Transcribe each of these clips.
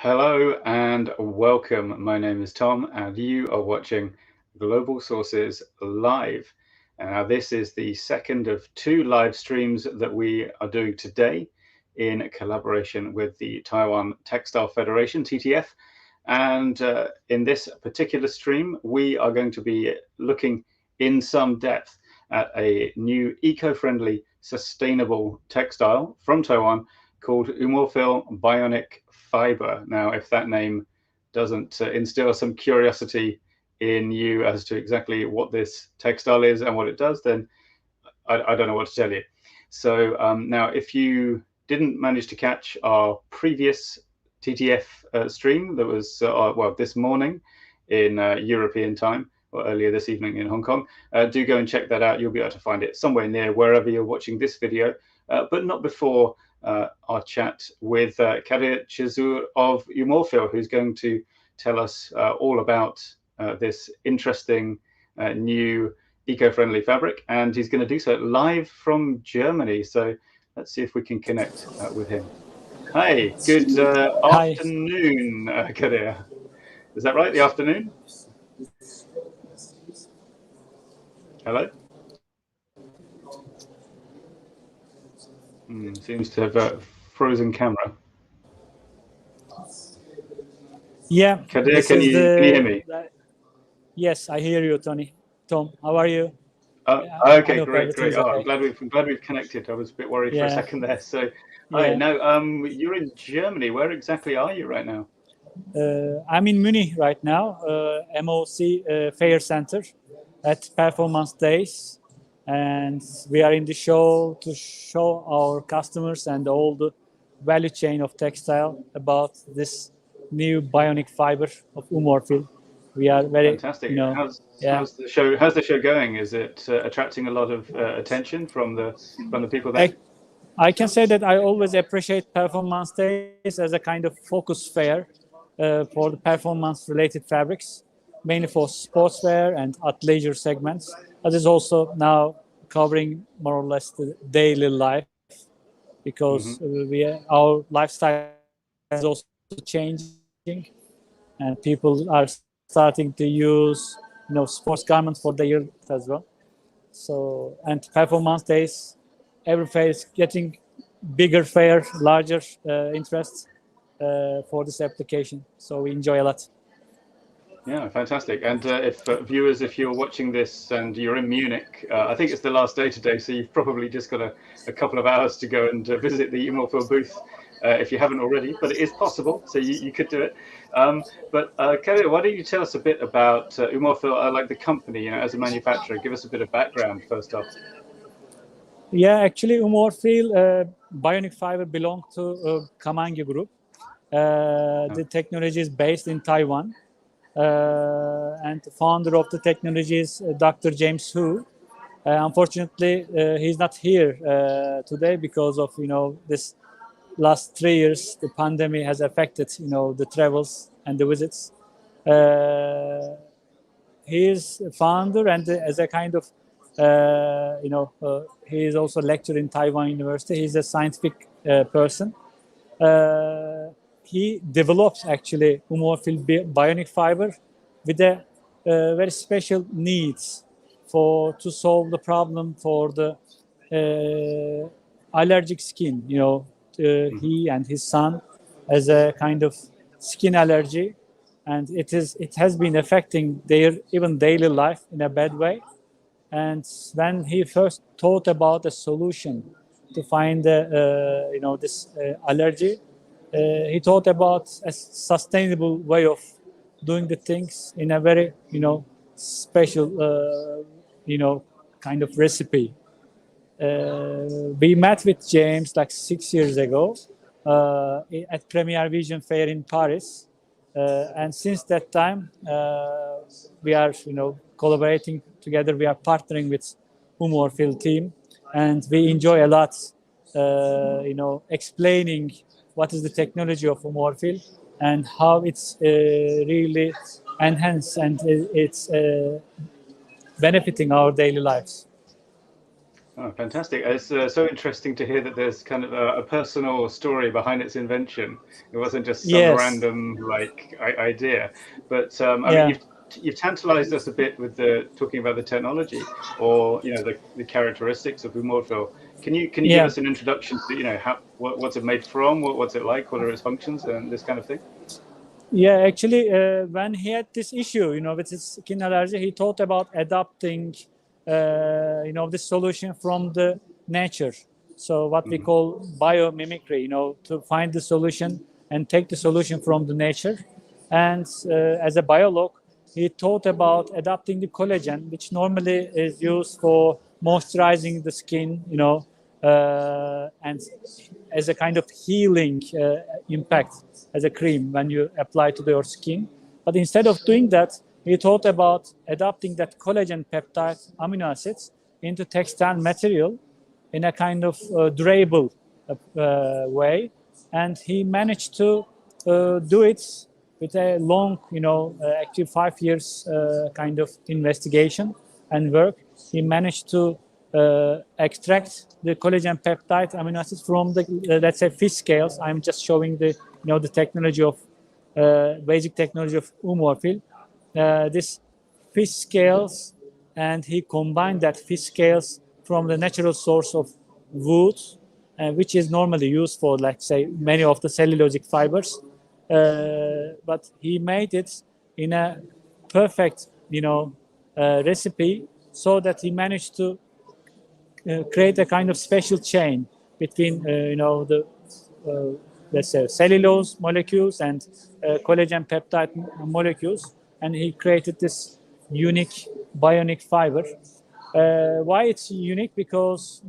Hello and welcome. My name is Tom, and you are watching Global Sources Live. And now, this is the second of two live streams that we are doing today in collaboration with the Taiwan Textile Federation, TTF. And in this particular stream, we are going to be looking in some depth at a new eco-friendly, sustainable textile from Taiwan called UMORFIL Bionic Fiber. Now, if that name doesn't instill some curiosity in you as to exactly what this textile is and what it does, then I don't know what to tell you. So now, if you didn't manage to catch our previous TTF stream that was, well, this morning in European time, or earlier this evening in Hong Kong, do go and check that out. You'll be able to find it somewhere near wherever you're watching this video, but not before our chat with Kadir Chizur of UMORFIL, who's going to tell us all about this interesting new eco-friendly fabric, and he's going to do so live from Germany. So let's see if we can connect with him. Hi, good afternoon, Kadir. Is that right? The afternoon? Hello? Seems to have a frozen camera. Yeah. Kadir, can you hear me? Yes, I hear you, Tony. Tom, how are you? Okay, great. Oh, I'm glad we've connected. I was a bit worried for a second there. So, hi. Now, you're in Germany. Where exactly are you right now? I'm in Munich right now, MOC Fair Center at Performance Days. And we are in the show to show our customers and all the value chain of textile about this new bionic fiber of UMORFIL. We are very fantastic. How's the show going? Is it attracting a lot of attention from the people there? I can say that I always appreciate Performance Days as a kind of focus fair for the performance-related fabrics, mainly for sportswear and athleisure segments. That is also now covering more or less the daily life, because our lifestyle is also changing, and people are starting to use sports garments for their youth as well. So, and Performance Days, every fair is getting bigger fair, larger interest for this application. So we enjoy a lot. Yeah, fantastic. And if viewers, if you're watching this and you're in Munich, I think it's the last day today, so you've probably just got a couple of hours to go and visit the UMORFIL booth if you haven't already, but it is possible, so you could do it. But Kadir, why don't you tell us a bit about UMORFIL, like the company, as a manufacturer? Give us a bit of background first off. Yeah, actually, UMORFIL Bionic Fiber belongs to Kamangi Group. The technology is based in Taiwan. And the founder of the technology is Dr. James Hu. Unfortunately, he's not here today because of this last 3 years. The pandemic has affected the travels and the visits. He is a founder, and as a kind of he is also a lecturer in Taiwan University. He's a scientific person. He develops actually UMORFIL Bionic Fiber with a very special needs to solve the problem for the allergic skin. He and his son has a kind of skin allergy, and it has been affecting their even daily life in a bad way. And when he first thought about a solution to find this allergy, he thought about a sustainable way of doing the things in a very, special, kind of recipe. We met with James like 6 years ago at Premier Vision Fair in Paris. And since that time, we are, collaborating together. We are partnering with UMORFIL team, and we enjoy a lot, explaining what is the technology of UMORFIL and how it's really enhanced and it's benefiting our daily lives. Oh, fantastic. It's so interesting to hear that there's kind of a personal story behind its invention. It wasn't just some Yes. random like idea. But I mean, Yeah. you've tantalized us a bit with the talking about the technology or the characteristics of UMORFIL. Can you give Yeah. us an introduction to how what's it made from, what's it like, what are its functions, and this kind of thing? Yeah, actually, when he had this issue, with his skin allergy, he thought about adapting, this solution from the nature. So what we Mhm. call biomimicry, to find the solution and take the solution from the nature. And as a biolog, he thought about adapting the collagen, which normally is used for moisturizing the skin, and as a kind of healing impact as a cream when you apply to your skin. But instead of doing that, he thought about adapting that collagen peptide amino acids into textile material in a kind of durable way. And he managed to do it with a long, actually 5 years kind of investigation and work. He managed to extract the collagen peptide amino acids from the, let's say, fish scales. I'm just showing the technology of, basic technology of UMORFIL. This fish scales, and he combined that fish scales from the natural source of wood, which is normally used for, like, say, many of the cellulosic fibers. But he made it in a perfect, recipe, so that he managed to create a kind of special chain between, the let's say cellulose molecules and collagen peptide molecules, and he created this unique bionic fiber. Why it's unique? Because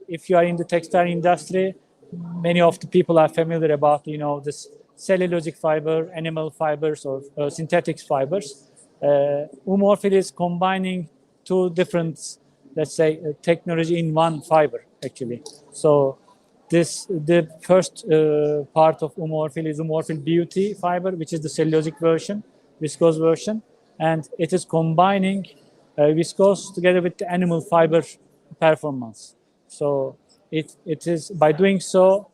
if you are in the textile industry, many of the people are familiar about this cellulosic fiber, animal fibers, or synthetic fibers. UMORFIL is combining two different, let's say, technology in one fiber actually. So the first part of UMORFIL is UMORFIL Beauty fiber, which is the cellulosic version, viscose version, and it is combining viscose together with the animal fiber performance. So it is, by doing so,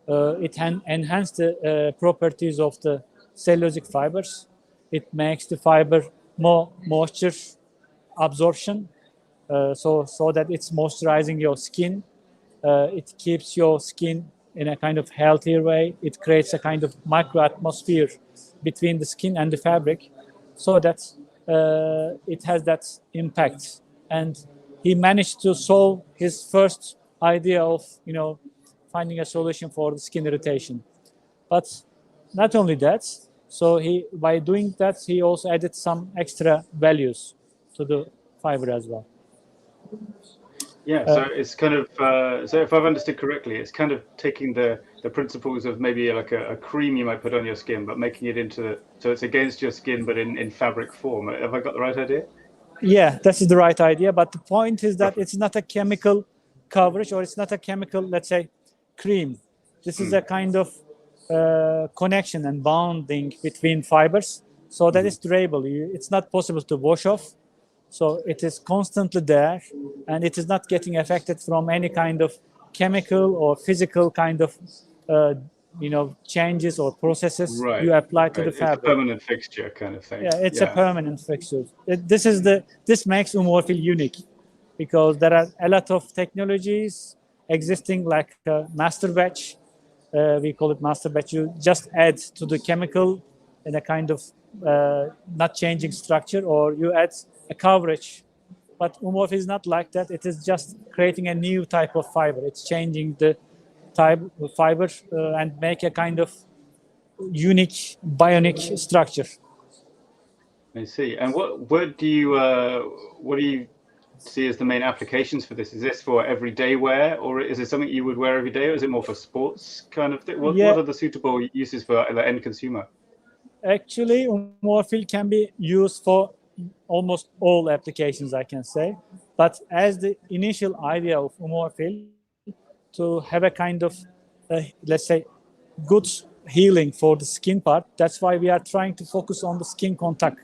it can enhance the properties of the cellulosic fibers. It makes the fiber more moisture absorption, so that it's moisturizing your skin. It keeps your skin in a kind of healthier way. It creates a kind of micro atmosphere between the skin and the fabric, so that it has that impact. And he managed to solve his first idea of finding a solution for the skin irritation. But not only that, so he, by doing that, he also added some extra values to the fiber as well. Yeah, so it's kind of so if I've understood correctly, it's kind of taking the principles of maybe like a cream you might put on your skin, but making it into so it's against your skin, but in fabric form. Have I got the right idea? Yeah, this is the right idea. But the point is that Perfect. it's not a chemical coverage, or it's not a chemical, let's say, cream. This is a kind of connection and bonding between fibers, so that it's durable. It's not possible to wash off. So it is constantly there, and it is not getting affected from any kind of chemical or physical kind of, changes or processes Right, you apply to right. the It's a fabric. permanent fixture kind of thing. Yeah, it's a Yeah. permanent fixture. This makes UMORFIL unique, because there are a lot of technologies existing, like master batch. We call it master batch. You just add to the chemical in a kind of not changing structure, or you add a coverage. But UMORFIL is not like that. It is just creating a new type of fiber. It's changing the type of fiber and make a kind of unique bionic structure. I see. And what do you see as the main applications for this? Is this for everyday wear, or is it something you would wear every day, or is it more for sports kind of thing? What Yeah, are the suitable uses for the end consumer? actually, UMORFIL can be used for almost all applications, I can say. But as the initial idea of UMORFIL, to have a kind of, let's say, good healing for the skin part, that's why we are trying to focus on the skin contact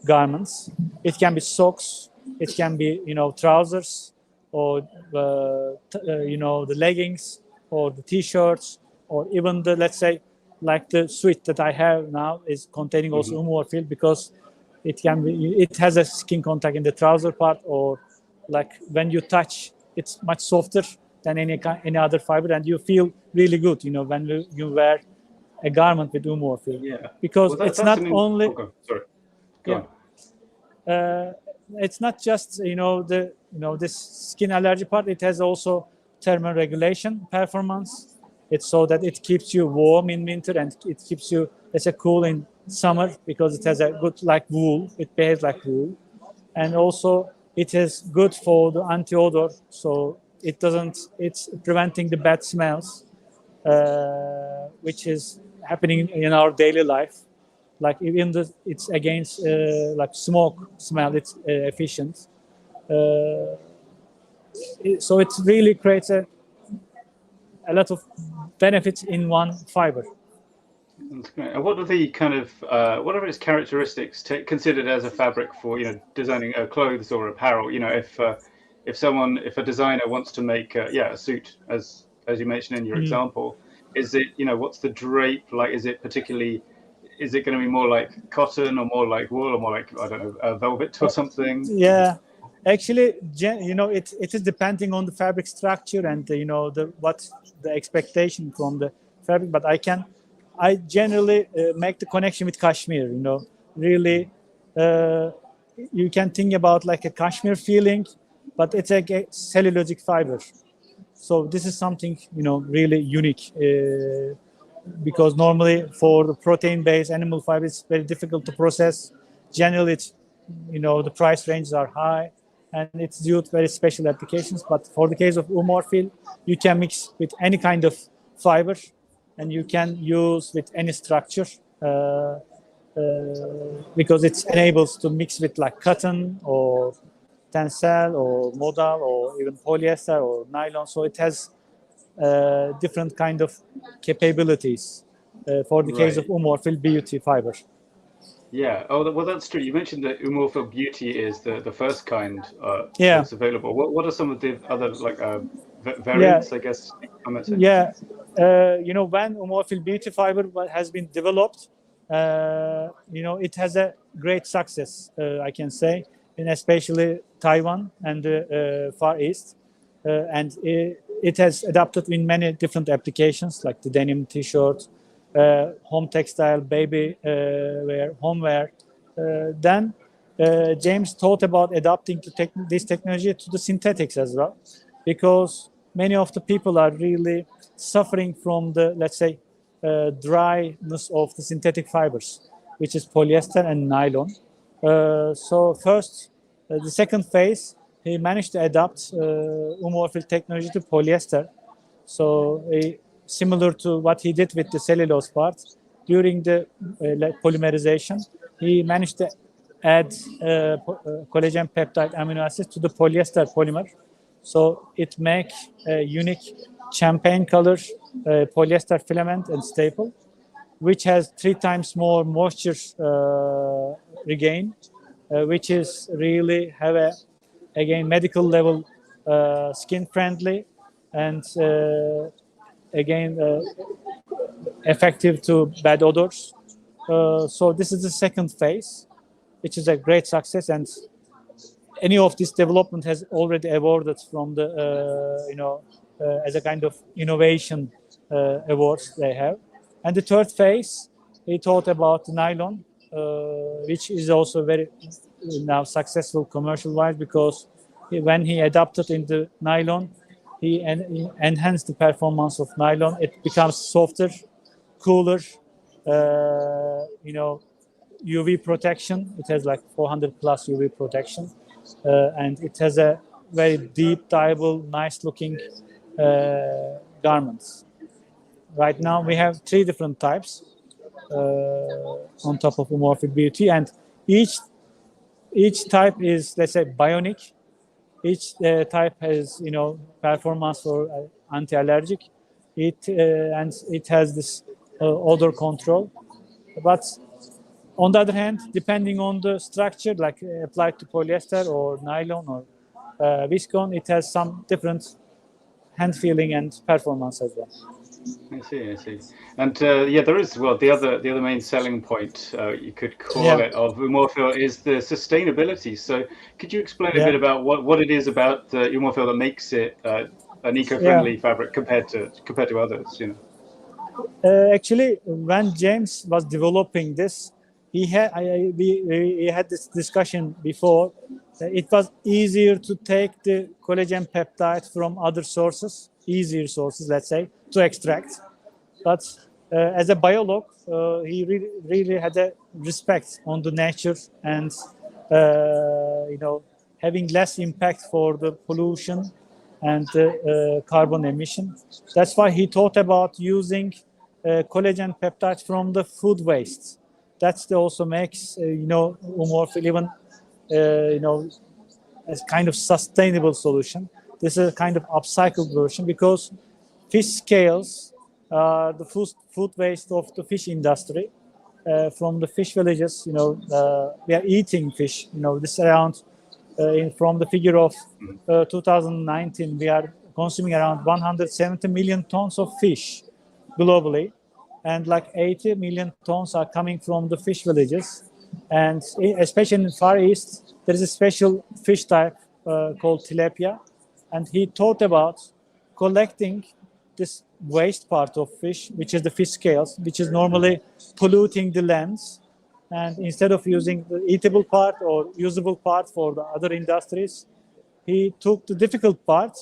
garments. It can be socks, it can be trousers, or the leggings or the t-shirts, or even the, let's say, like the suit that I have now is containing also UMORFIL, because it has a skin contact in the trouser part, or like when you touch, it's much softer than any other fiber, and you feel really good, when you wear a garment with UMORFIL. Yeah. Because Well, it's that's not an only sorry. Go yeah. on. It's not just this skin allergy part. It has also thermal regulation performance. It's so that it keeps you warm in winter and it keeps you, let's say, cool in summer, because it has a good, like, wool. It behaves like wool, and also it is good for the anti-odor. So it's preventing the bad smells, which is happening in our daily life. Like, even it's against like smoke smell, it's efficient. So it really creates a lot of benefits in one fiber. That's great. And what are the kind of what are its characteristics considered as a fabric for designing clothes or apparel? If a designer wants to make a suit, as you mentioned in your example, is it what's the drape like? Is it going to be more like cotton, or more like wool, or more like, I don't know, velvet or something? Yeah, actually, it is depending on the fabric structure and what the expectation from the fabric. But I generally make the connection with cashmere. Really, you can think about like a cashmere feeling, but it's a cellulosic fiber. So this is something really unique. Because normally for the protein-based animal fiber, it's very difficult to process. Generally, the price ranges are high, and it's due to very special applications. But for the case of UMORFIL, you can mix with any kind of fiber, and you can use with any structure, because it enables to mix with like cotton or tencel or modal or even polyester or nylon. So it has different kind of capabilities for the case of UMORFIL Beauty fiber. Yeah. Oh, well, that's true. You mentioned that UMORFIL Beauty is the first kind Yeah. that's available. What are some of the other variants? I guess I might say. Yeah. When UMORFIL Beauty fiber has been developed, it has a great success, I can say, in especially Taiwan and the Far East, and it has adapted in many different applications, like the denim T-shirt, home textile, baby wear, homeware. Then James thought about adapting this technology to the synthetics as well, because many of the people are really suffering from the, let's say, dryness of the synthetic fibers, which is polyester and nylon. So first, the second phase, he managed to adapt UMORFIL technology to polyester. So similar to what he did with the cellulose part, during the polymerization, he managed to add collagen peptide amino acids to the polyester polymer. So it makes a unique champagne color polyester filament and staple, which has 3 times more moisture regain, which is really have a, again, medical level skin friendly, and again effective to bad odors. So this is the second phase, which is a great success, and any of this development has already awarded from the as a kind of innovation awards they have. And the third phase, he thought about nylon, which is also very now successful commercial wise, because when he adapted into nylon, he enhanced the performance of nylon. It becomes softer, cooler, UV protection. It has like 400 plus UV protection, and it has a very deep, dyeable, nice looking garments. Right now we have 3 different types on top of UMORFIL Beauty, and each type is, let's say, bionic. Each type has performance for anti-allergic. And it has this odor control. But on the other hand, depending on the structure, like applied to polyester or nylon or viscose, it has some different hand feeling and performance as well. I see. And yeah, there is, well, the other main selling point, you could call it, of UMORFIL is the sustainability. So could you explain a bit about what it is about UMORFIL that makes it an eco-friendly fabric compared to others, you know? Actually, when James was developing this, we had this discussion before. It was easier to take the collagen peptide from other sources, easier sources, let's say, to extract. But as a biolog, he really had a respect on the nature and having less impact for the pollution and carbon emission. That's why he thought about using collagen peptides from the food waste. That also makes UMORFIL even as kind of sustainable solution. This is a kind of upcycled version because fish scales are the food waste of the fish industry. From the fish villages, we are eating fish. This around from the figure of 2019, we are consuming around 170 million tons of fish globally, and like 80 million tons are coming from the fish villages. And especially in the Far East, there is a special fish type called tilapia, and he thought about collecting this waste part of fish, which is the fish scales, which is normally polluting the lands. And instead of using the eatable part or usable part for the other industries, he took the difficult part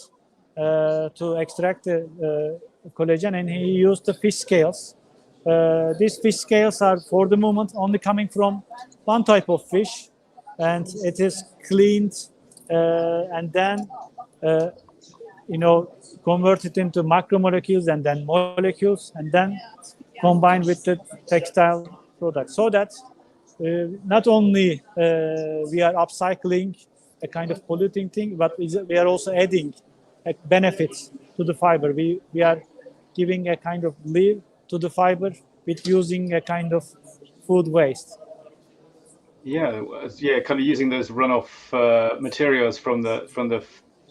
to extract the collagen, and he used the fish scales. These fish scales are, for the moment, only coming from one type of fish, and it is cleaned and then converted into macromolecules and then molecules, and then combined with the textile products. So that not only we are upcycling a kind of polluting thing, but we are also adding benefits to the fiber. We are giving a kind of live to the fiber with using a kind of food waste. Yeah, kind of using those runoff materials from the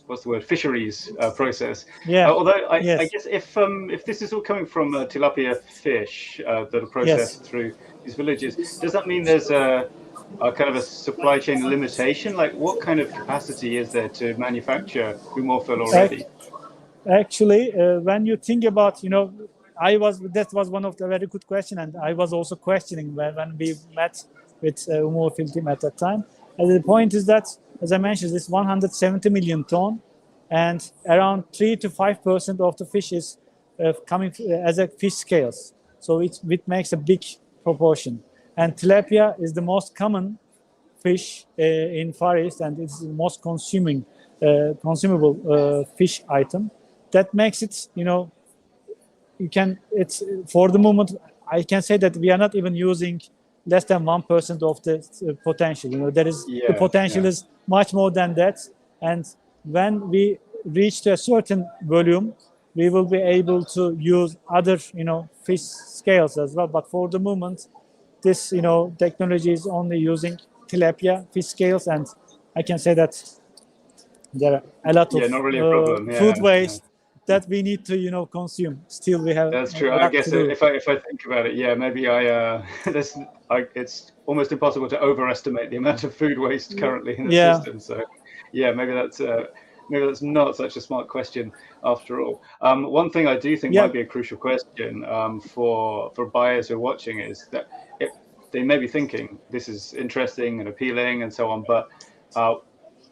what's the word, fisheries process. Although I guess if this is all coming from tilapia fish that are processed through these villages, does that mean there's a kind of a supply chain limitation? Like, what kind of capacity is there to manufacture UMORFIL already? Actually, when you think about, that was one of the very good question, and I was also questioning when we met with UMORFIL team at that time. And the point is that, as I mentioned, this 170 million ton, and around 3 to 5% of the fish is coming as a fish scales. So it makes a big proportion. And tilapia is the most common fish in Far East, and it's the most consumable fish item. That makes it, it's for the moment, I can say that we are not even using less than 1% of the potential. There is the potential is much more than that. And when we reach to a certain volume, we will be able to use other, fish scales as well. But for the moment, this, technology is only using tilapia fish scales, and I can say that there are a lot of not really a problem. food waste that we need to, consume. Still, we have. That's true. I guess if I think about it, maybe it's almost impossible to overestimate the amount of food waste currently in the system. So, maybe that's not such a smart question after all. One thing I do think might be a crucial question for buyers who are watching is that they may be thinking this is interesting and appealing and so on, but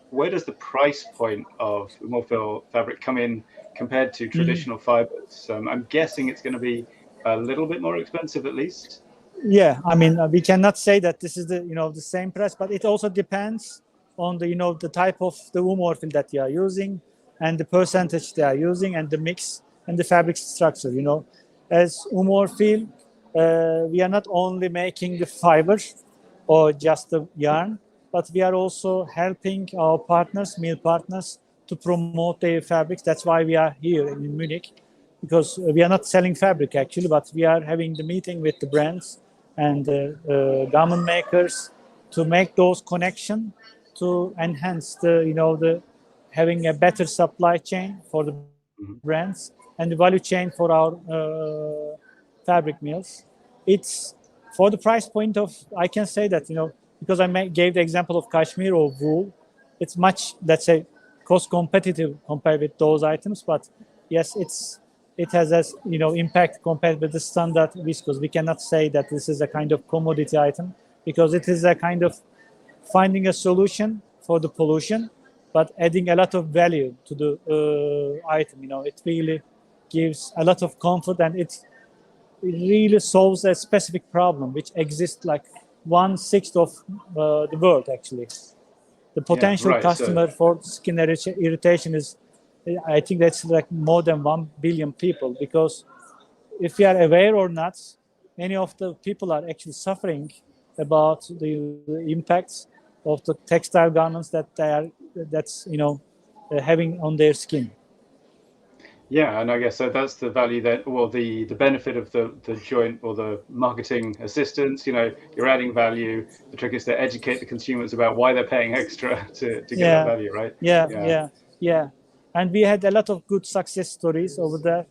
where does the price point of UMORFIL fabric come in compared to traditional fibers? I'm guessing it's going to be a little bit more expensive, at least. Yeah, I mean, we cannot say that this is the same price, but it also depends on the type of the UMORFIL that you are using, and the percentage they are using, and the mix and the fabric structure. As UMORFIL, we are not only making the fiber or just the yarn, but we are also helping our partners, mill partners, to promote their fabrics. That's why we are here in Munich, because we are not selling fabric actually, but we are having the meeting with the brands and garment makers to make those connections to enhance the having a better supply chain for the brands and the value chain for our fabric mills. It's for the price point of, I can say that, because I gave the example of cashmere or wool, it's much, let's say, cost competitive compared with those items. But yes, it has as impact compared with the standard viscose. We cannot say that this is a kind of commodity item, because it is a kind of finding a solution for the pollution, but adding a lot of value to the item. It really gives a lot of comfort, and it really solves a specific problem which exists like 1/6 of the world actually. The potential customer for skin irritation is, I think that's like more than 1 billion people, because if we are aware or not, many of the people are actually suffering about the impacts of the textile garments that's having on their skin. Yeah, and I guess so that's the value that, well, the benefit of the joint or the marketing assistance. You're adding value. The trick is to educate the consumers about why they're paying extra to get that value, right? Yeah. And we had a lot of good success stories over there,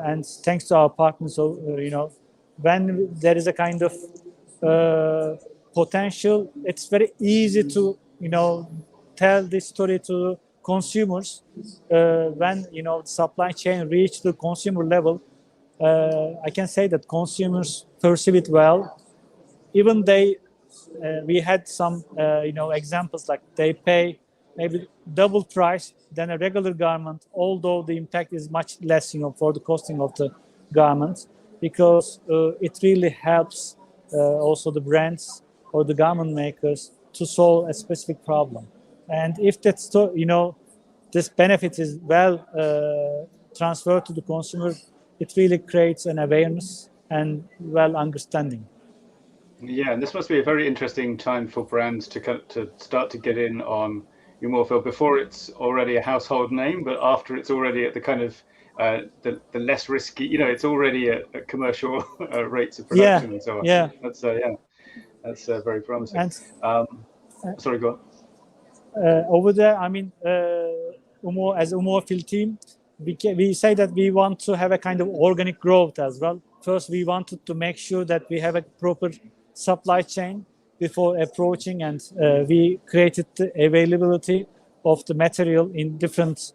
and thanks to our partners. So when there is a kind of potential, it's very easy to tell this story to consumers. When the supply chain reach the consumer level, I can say that consumers perceive it well. Even we had some examples like they pay maybe double price than a regular garment, although the impact is much less for the costing of the garment, because it really helps also the brands or the garment makers to solve a specific problem. And if that's this benefit is well transferred to the consumer, it really creates an awareness and well understanding. Yeah, and this must be a very interesting time for brands to start to get in on UMORFIL before it's already a household name, but after it's already at the kind of the less risky, it's already at commercial rates of production and so on. Yeah. That's very promising. And, sorry, go on. Over there, I mean, as UMORFIL team, we say that we want to have a kind of organic growth as well. First, we wanted to make sure that we have a proper supply chain before approaching, and we created the availability of the material in different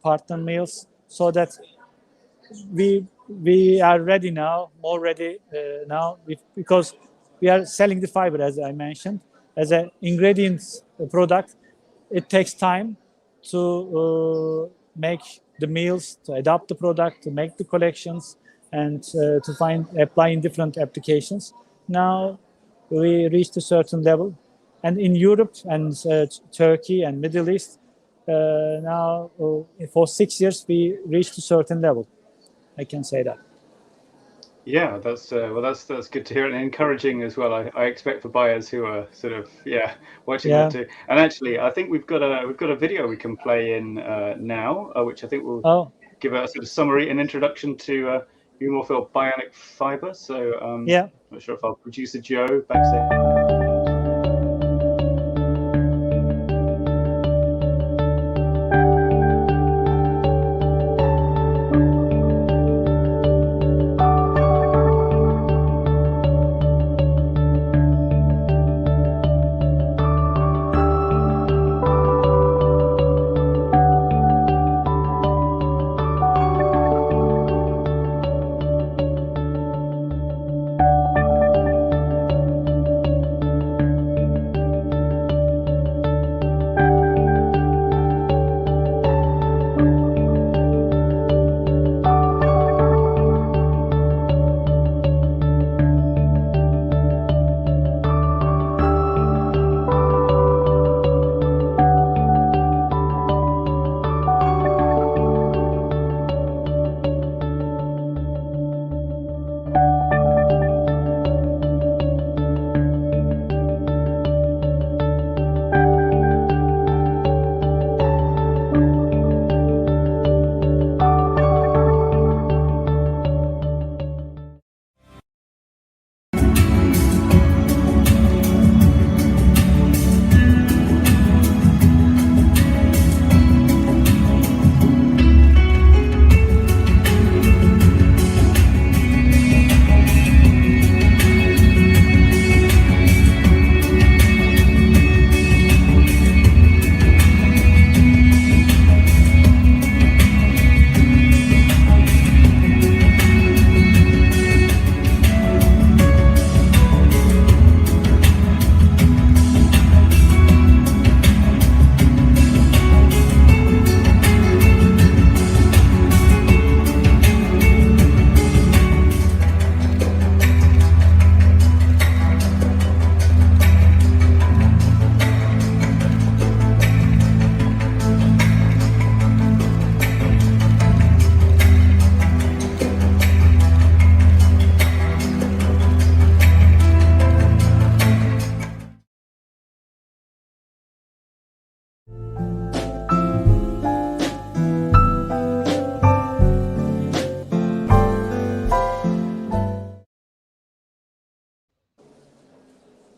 partner mills, so that we are ready now, more ready now, because we are selling the fiber, as I mentioned, as an ingredient product. It takes time to make the mills, to adapt the product, to make the collections, and to apply in different applications. Now we reached a certain level, and in Europe and Turkey and Middle East, now for 6 years we reached a certain level. I can say that. Yeah, that's that's good to hear and encouraging as well. I expect for buyers who are sort of watching that too. And actually, I think we've got a video we can play in now, which I think will give a sort of summary and introduction to UMORFIL Bionic Fiber. So I'm not sure if our producer Joe backstage.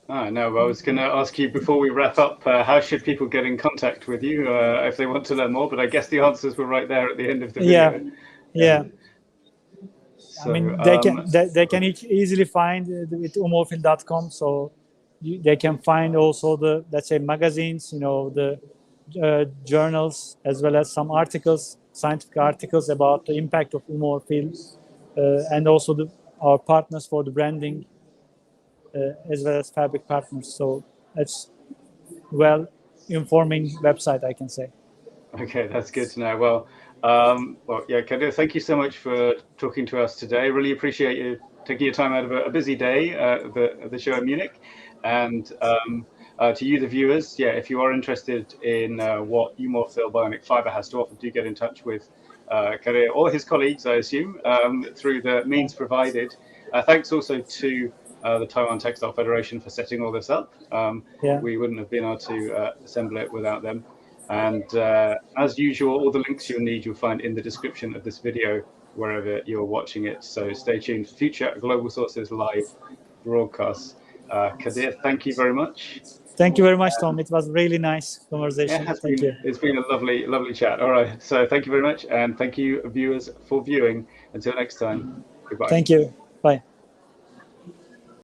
No, I was going to ask you before we wrap up, how should people get in contact with you if they want to learn more? But I guess the answers were right there at the end of the Yeah, video. yeah. So, I mean, they can easily find with umorfil.com. So they can find also the, let's say, magazines, the journals, as well as some articles, scientific articles about the impact of umorfil, and also our partners for the branding, as well as fabric partners. So it's well informing website, I can say. Okay, that's good to know. Well, yeah, Kadir, thank you so much for talking to us today. Really appreciate you taking your time out of a busy day at the show in Munich. And to you, the viewers, yeah, if you are interested in what UMORFIL Bionic Fiber has to offer, do get in touch with Kadir or his colleagues, I assume, through the means provided. Thanks also to the Taiwan Textile Federation for setting all this up. Yeah. We wouldn't have been able to assemble it without them. And as usual, all the links you'll need, you'll find in the description of this video, wherever you're watching it. So stay tuned for future Global Sources live broadcasts. Kadir, thank you very much. Thank you very much, Tom. It was really nice conversation. Thank you. It's been a lovely chat. All right. So thank you very much. And thank you, viewers, for viewing. Until next time, goodbye. Thank you.